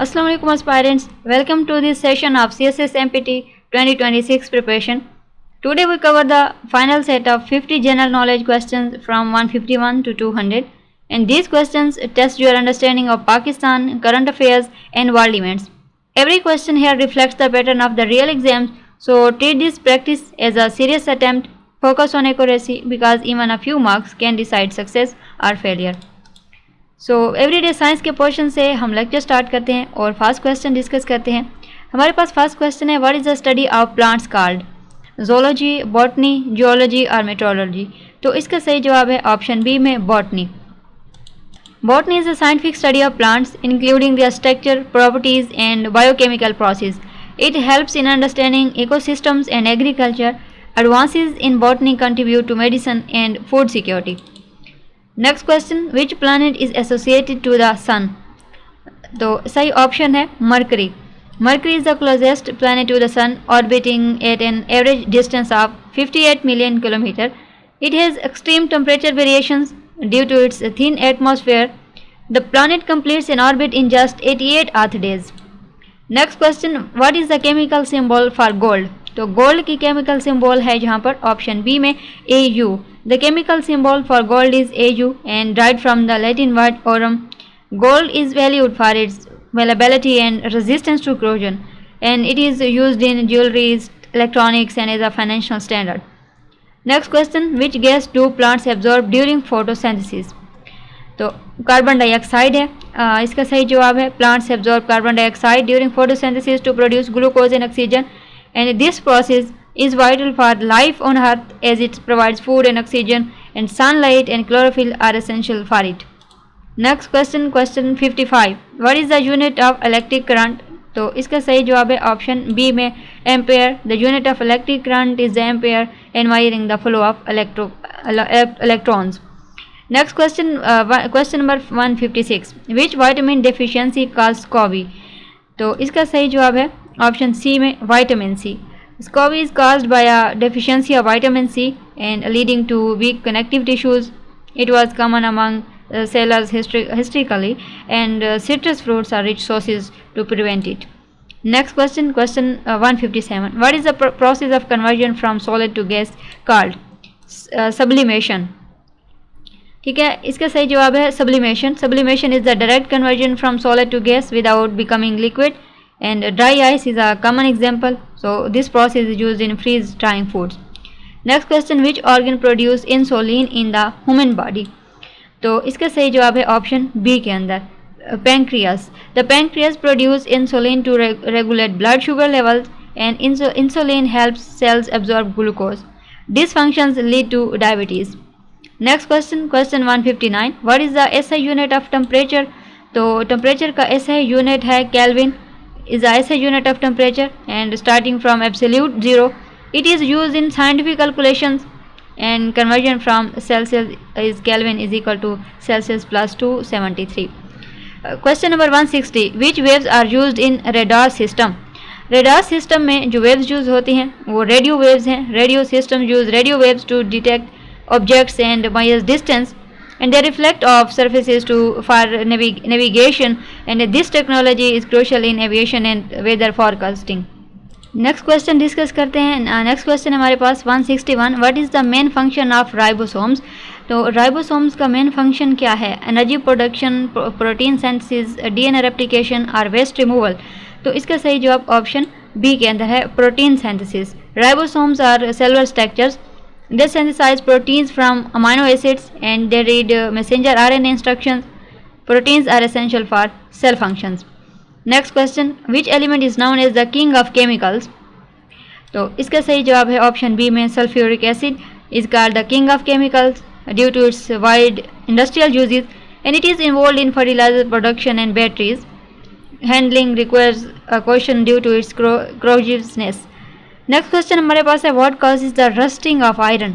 Assalamu alaikum aspirants. Welcome to this session of CSS MPT 2026 preparation. Today we cover the final set of 50 general knowledge questions from 151 to 200, and these questions test your understanding of Pakistan, current affairs and world events. Every question here reflects the pattern of the real exams, so treat this practice as a serious attempt. Focus on accuracy because even a few marks can decide success or failure. So everyday science के portion से हम lecture start करते हैं और first question discuss करते हैं। हमारे पास first question है, what is the study of plants called? Zoology, botany, geology और मेट्रोलॉजी। तो इसका सही जवाब है ऑप्शन बी में botany. Botany is a scientific study of plants including their structure, properties and biochemical process. It helps in understanding ecosystems and agriculture. Advances in botany contribute to medicine and food security. Next question, which planet is associated to the sun? तो सही option है Mercury. Mercury is the closest planet to the sun, orbiting at an average distance of 58 million kilometer. It has extreme temperature variations due to its thin atmosphere. The planet completes an orbit in just 88 earth days. Next question, what is the chemical symbol for gold? तो gold की chemical symbol है जहाँ पर option B में AU. The chemical symbol for gold is AU and derived from the Latin word aurum. Gold is valued for its malleability and resistance to corrosion, and it is used in jewelry, electronics, and as a financial standard. Next question, which gas do plants absorb during photosynthesis? तो carbon dioxide है. इसका सही जवाब है plants absorb carbon dioxide during photosynthesis to produce glucose and oxygen, and this process is vital for life on earth as it provides food and oxygen, and sunlight and chlorophyll are essential for it. Next question, question 55, what is the unit of electric current? तो इसका सही जवाब है option B में ampere. The unit of electric current is the ampere and measuring the flow of electrons. Next question, question number 156, which vitamin deficiency causes SCOBY? तो इसका सही जवाब है ऑप्शन सी में vitamin C. SCOBY is caused by a deficiency of vitamin C and leading to weak connective tissues. It was common among sailors historically, and citrus fruits are rich sources to prevent it. Next question, question 157. What is the process of conversion from solid to gas called? Sublimation. ठीक है, इसका सही जवाब है sublimation. Sublimation is the direct conversion from solid to gas without becoming liquid. And dry ice is a common example, so this process is used in freeze drying foods. Next question, which organ produce insulin in the human body? तो इसका सही जवाब है option B के अंदर pancreas. The pancreas produce insulin to regulate blood sugar levels, and insulin helps cells absorb glucose. Dysfunctions lead to diabetes. Next question, question 159. What is the SI unit of temperature? तो temperature का SI unit है Kelvin. Is the SI unit of temperature, and starting from absolute zero, it is used in scientific calculations, and conversion from Celsius is Kelvin is equal to Celsius plus 273. Question number 160, which waves are used in radar system? radar system में जो waves use होती हैं वो radio waves हैं. radio system use radio waves to detect objects and measure distance, and they reflect off surfaces for navigation, and this technology is crucial in aviation and weather forecasting. Next question discuss करते हैं. Next question हमारे पास 161, what is the main function of ribosomes? तो ribosomes का main function क्या है? Energy production, protein synthesis, DNA replication और waste removal. तो इसका सही जवाब ऑप्शन बी के अंदर है protein synthesis. Ribosomes are cellular structures. They synthesize proteins from amino acids, and they read messenger RNA instructions. Proteins are essential for cell functions. Next question, which element is known as the king of chemicals? तो इसका सही जवाब है option B में sulphuric acid is called the king of chemicals due to its wide industrial uses, and it is involved in fertilizer production and batteries. Handling requires a caution due to its corrosiveness. Next question हमारे पास है, what causes the rusting of iron?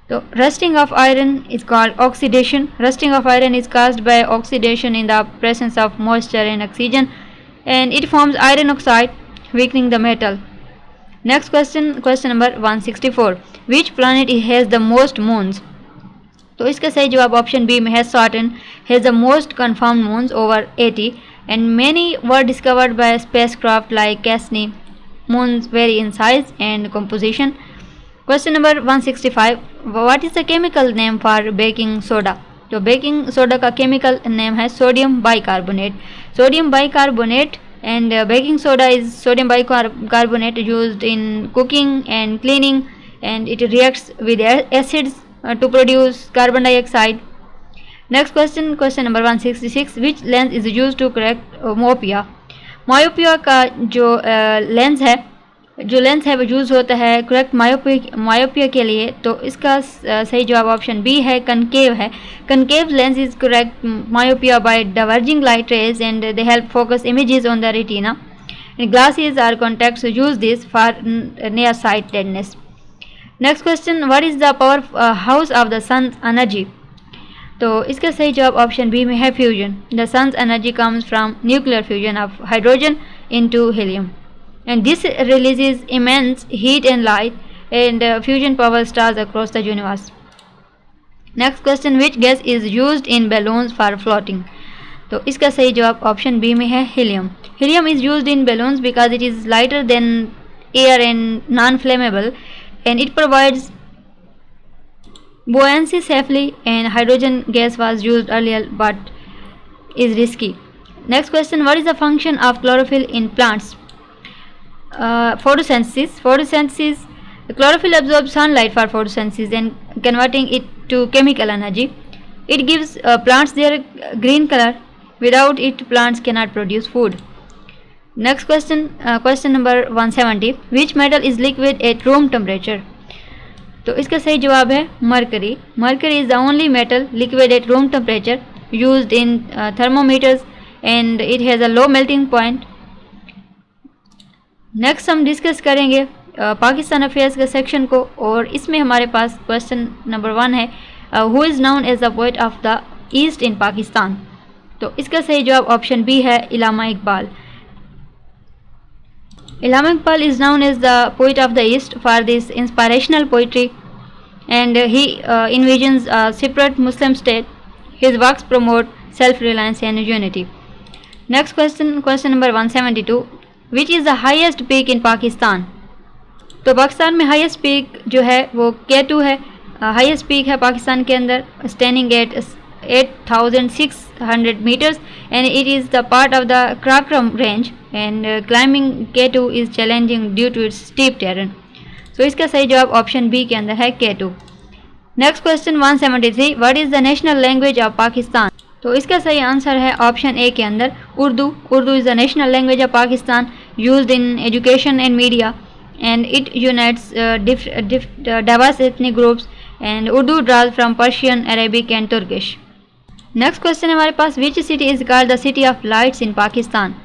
तो rusting of iron is called oxidation. Rusting of iron is caused by oxidation in the presence of moisture and oxygen, and it forms iron oxide weakening the metal. Next question, question number 164, which planet has the most moons? तो इसका सही जवाब option B में है Saturn has the most confirmed moons over 80. and many were discovered by spacecraft like Cassini. Moons vary in size and composition. Question number 165. What is the chemical name for baking soda? तो baking soda का chemical name है sodium bicarbonate. Sodium bicarbonate and baking soda is sodium bicarbonate used in cooking and cleaning, and it reacts with acids to produce carbon dioxide. Next question, question number 166. Which lens is used to correct myopia? myopia का जो lens है वो use होता है correct myopia के लिए. तो इसका सही जवाब ऑप्शन बी है, कनकेव है. Concave lens is correct myopia by diverging light rays and they help focus images on the retina. Glasses or contacts use this for nearsightedness. Next question, what is the powerhouse of the sun's energy? तो इसका सही जवाब option B में है fusion. The sun's energy comes from nuclear fusion of hydrogen into helium, and this releases immense heat and light, and fusion power stars across the universe. Next question, which gas is used in balloons for floating? तो इसका सही जवाब option B में है helium. Helium is used in balloons because it is lighter than air and non-flammable, and it provides buoyancy safely, and hydrogen gas was used earlier but is risky. Next question, what is the function of chlorophyll in plants? Photosynthesis. Chlorophyll absorbs sunlight for photosynthesis and converting it to chemical energy. It gives plants their green color. Without it, plants cannot produce food. Next question, question number 170. Which metal is liquid at room temperature? तो इसका सही जवाब है mercury. Mercury is the only metal liquid at room temperature used in thermometers, and it has a low melting point. Next हम डिस्कस करेंगे Pakistan affairs के section को, और इसमें हमारे पास क्वेश्चन नंबर 1 है, who is known as the poet of the east in Pakistan? तो इसका सही जवाब ऑप्शन बी है Allama Iqbal. Allama Iqbal is known as the poet of the east for this inspirational poetry, and he envisions a separate Muslim state. His works promote self-reliance and unity. Next question, question number 172. Which is the highest peak in Pakistan? तो पाकिस्तान में highest peak जो है वो K2 है. Highest peak है पाकिस्तान के अंदर, standing at 8,600 meters, and it is the part of the Karakoram range, and climbing K2 is challenging due to its steep terrain. So इसका सही जवाब ऑप्शन बी के अंदर है K2. Next question 173. What is the national language of Pakistan? तो इसका सही answer है ऑप्शन ए के अंदर Urdu. Urdu is the national language of Pakistan, used in education and media, and it unites diverse ethnic groups, and Urdu draws from Persian, Arabic and Turkish. Next question हमारे पास, which city is called the city of lights in Pakistan?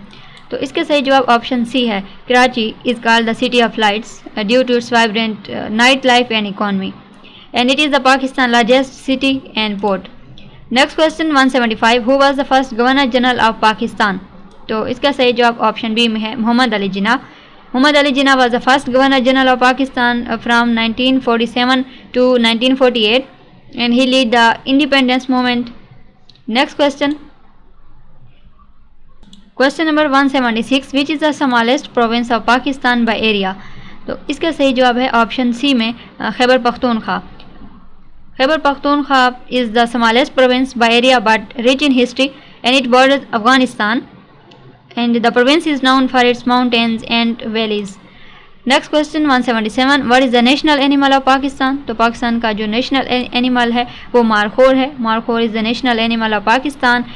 तो इसका सही जवाब option C है, Karachi is called the city of lights due to its vibrant night life and economy, and it is the Pakistan largest city and port. Next question 175. Who was the first governor general of Pakistan? तो इसका सही जवाब option B में है मोहम्मद अली जिन्ना. Mohammad Ali Jinnah was the first governor general of Pakistan from 1947 to 1948, and he lead the independence movement. Next question, question number 176. which is the smallest province of Pakistan by area? तो इसका सही जवाब है ऑप्शन सी में Khyber Pakhtunkhwa. Khyber Pakhtunkhwa is the smallest province by area but rich in history, and it borders Afghanistan, and the province is known for its mountains and valleys. Next question 177. What is the national animal of Pakistan? तो पाकिस्तान का जो national animal है वो markhor है. Markhor is the national animal of Pakistan,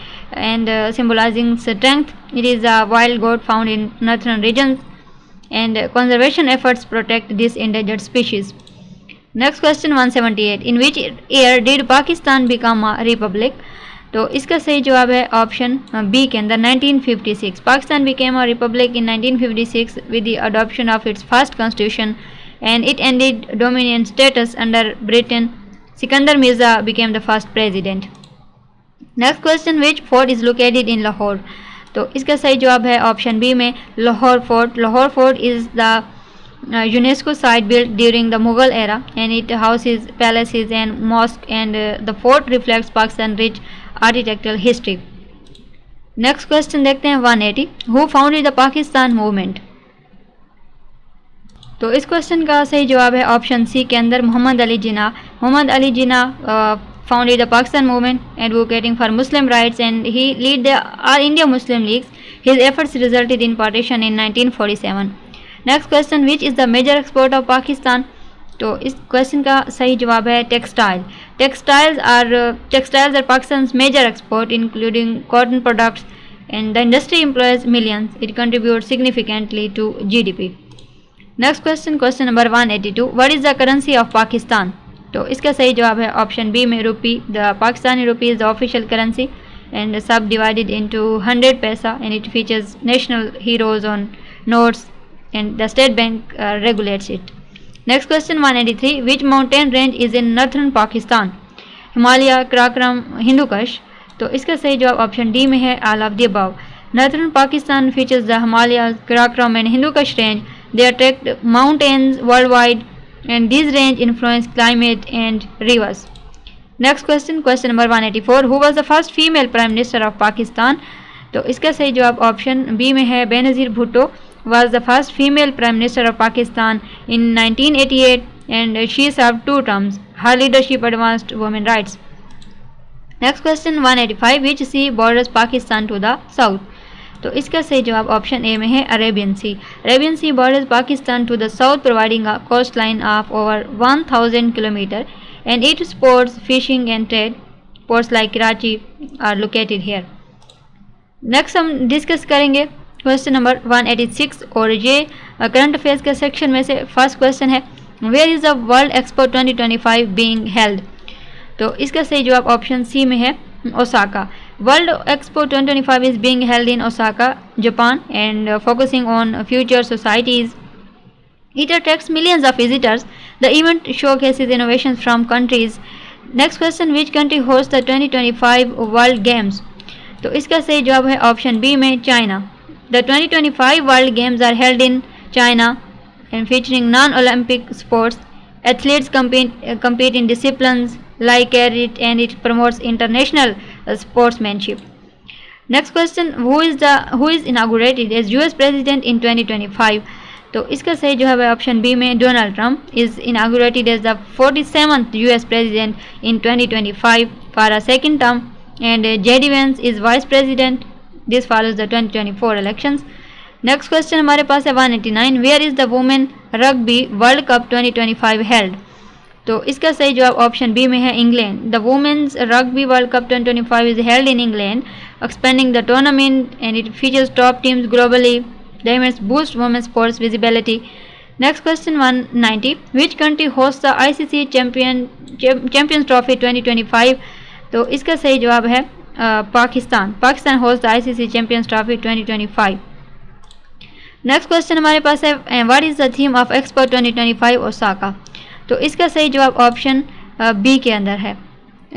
and symbolizing strength. It is a wild goat found in northern regions, and conservation efforts protect this endangered species. Next question 178. In which year did Pakistan become a republic? तो इसका सही जवाब है option B के अंदर 1956. Pakistan became a republic in 1956 with the adoption of its first constitution, and it ended dominion status under Britain. Sikandar Mirza became the first president. Next question, which fort is located in Lahore? तो इसका सही जवाब है option B में Lahore fort. Lahore fort is the UNESCO site built during the Mughal era, and it houses palaces and mosques, and the fort reflects Pakistan's rich architectural history. Next question देखते हैं 180, who founded the Pakistan movement. तो इस question का सही जवाब है option सी के अंदर मोहम्मद अली जिन्ना। मोहम्मद अली जिन्ना founded the Pakistan movement, advocating for Muslim rights, and he led the All India Muslim Leagues. His efforts resulted in partition in 1947. Next question, which is the major export of Pakistan? तो इस question का सही जवाब है textile. Textiles are Pakistan's major export, including cotton products, and the industry employs millions. It contributes significantly to GDP. Next question, question number 182, what is the currency of Pakistan? तो इसका सही जवाब है ऑप्शन बी में रूपी। The Pakistani रूपी is the official currency and सब divided into 100 पैसा and it features national heroes on notes and the state bank regulates it. Next question 183, which mountain range is in northern Pakistan? Himalaya, Karakoram, Hindu Kush. तो इसका सही जवाब option D में है all of the above. Northern Pakistan features the Himalaya, Karakoram and Hindu Kush range. They attract mountains worldwide and these range influence climate and rivers. Next question, question number 184, who was the first female prime minister of Pakistan? तो इसका सही जवाब option B में है Benazir Bhutto was the first female prime minister of Pakistan in 1988 and she served 2 terms. Her leadership advanced women rights. Next question 185, which sea borders Pakistan to the south? तो इसका सही जवाब ऑप्शन ए में है Arabian Sea. Arabian Sea borders Pakistan to the south providing a coastline of over 1000 kilometre and it supports fishing and trade. Ports like Karachi are located here. Next हम डिस्कस करेंगे question number 186 और ये current affairs के section में से first question है, where is the World Expo 2025 being held? तो इसका सही जवाब ऑप्शन सी में है Osaka. World Expo 2025 is being held in Osaka, Japan, and focusing on future societies. It attracts millions of visitors. The event showcases innovations from countries. Next question, which country hosts the 2025 World Games? तो इसका सही जवाब है option B में China. The 2025 World Games are held in China and featuring non-Olympic sports. Athletes compete in disciplines like it and it promotes international sportsmanship. Next question, who is inaugurated as US president in 2025? तो इसका सही जवाब है option B में Donald Trump is inaugurated as the 47th US president in 2025 for a second term and JD Vance is vice president. This follows the 2024 elections. Next question हमारे पास है 189, where is the women rugby world cup 2025 held? तो इसका सही जवाब option B में है England. The women's rugby world cup 2025 is held in England, expanding the tournament and it features top teams globally. The events boost women's sports visibility. Next question 190, which country host the ICC Champions Trophy 2025? तो इसका सही जवाब है Pakistan. Pakistan host the ICC Champions Trophy 2025। Next question हमारे पास है, what is the theme of expo 2025 Osaka? तो इसका सही जवाब ऑप्शन बी के अंदर है,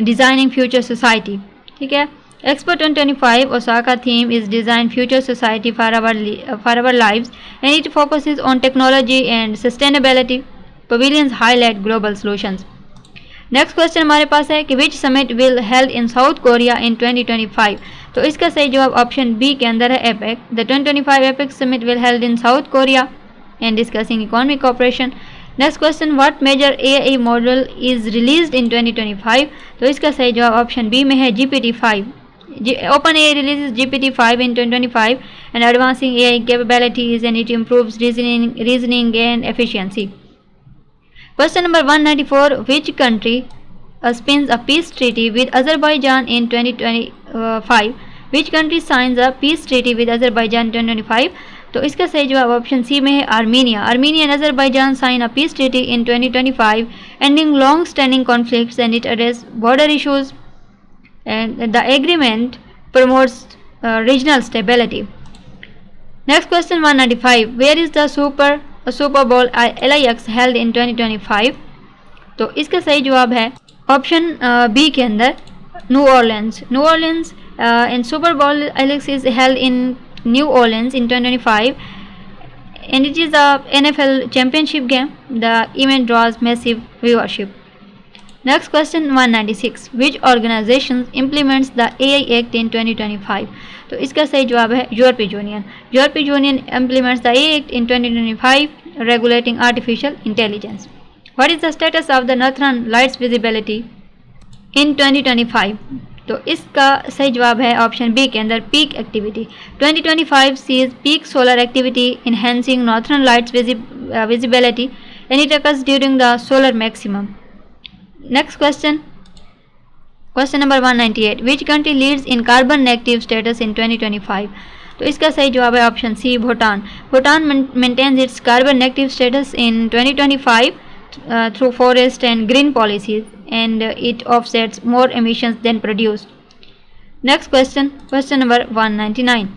डिज़ाइनिंग फ्यूचर सोसाइटी। ठीक है, expo 2025 Osaka theme is design future society for our lives and it focuses on technology and sustainability. Pavilions highlight global solutions. Next question हमारे पास है कि which summit will held in South Korea in 2025? तो इसका सही जवाब option B के अंदर है APEC. The 2025 APEC summit will held in South Korea and discussing economic cooperation. Next question, what major AI model is released in 2025? तो इसका सही जवाब ऑप्शन बी में है GPT-5। OpenAI releases GPT-5 in 2025 and advancing AI capabilities and it improves reasoning and efficiency. Question number 194, which country spins a peace treaty with Azerbaijan in 2025? Which country signs a peace treaty with Azerbaijan in 2025? तो इसका सही जवाब option C में है Armenia. Armenia and Azerbaijan sign a peace treaty in 2025, ending long-standing conflicts and it addresses border issues. And the agreement promotes regional stability. Next question 195, where is the Super Bowl LIX held in 2025? तो इसका सही जवाब है option B के अंदर new Orleans and Super Bowl LIX is held in New Orleans in 2025 and it is a NFL championship game. The event draws massive viewership. Next question 196. Which organization implements the AI Act in 2025? तो इसका सही जवाब है यूरोपीय union. यूरोपीय union implements the AI Act in 2025 regulating artificial intelligence. What is the status of the Northern Lights visibility in 2025? तो इसका सही जवाब है ऑप्शन बी के अंदर peak activity. 2025 sees peak solar activity enhancing Northern Lights visibility and it occurs during the solar maximum. Next question. Question number 198. Which country leads in carbon negative status in 2025? तो इसका सही जवाब है option C Bhutan. Bhutan maintains its carbon negative status in 2025 through forest and green policies and it offsets more emissions than produced. Next question. Question number 199.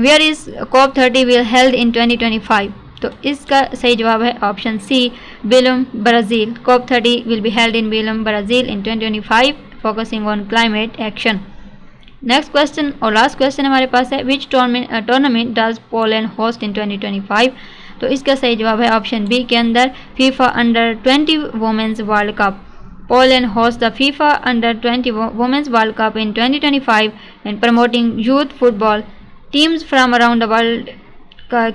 Where is COP30 will held in 2025? तो इसका सही जवाब है option C Belem Brazil. COP30 will be held in Belém, Brazil in 2025 focusing on climate action. Next question और last question हमारे पास है which tournament does Poland host in 2025? तो इसका सही जवाब है ऑप्शन बी के अंदर FIFA under 20 women's world cup. Poland hosts the FIFA Under 20 Women's World Cup in 2025 and promoting youth football. Teams from around the world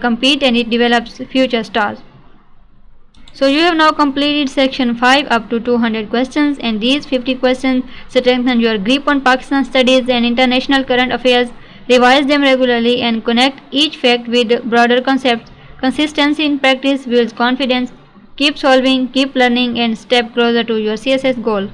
compete and it develops future stars. So you have now completed section 5 up to 200 questions and these 50 questions strengthen your grip on Pakistan studies and international current affairs. Revise them regularly and connect each fact with broader concepts. Consistency in practice builds confidence. Keep solving, keep learning and step closer to your CSS goal.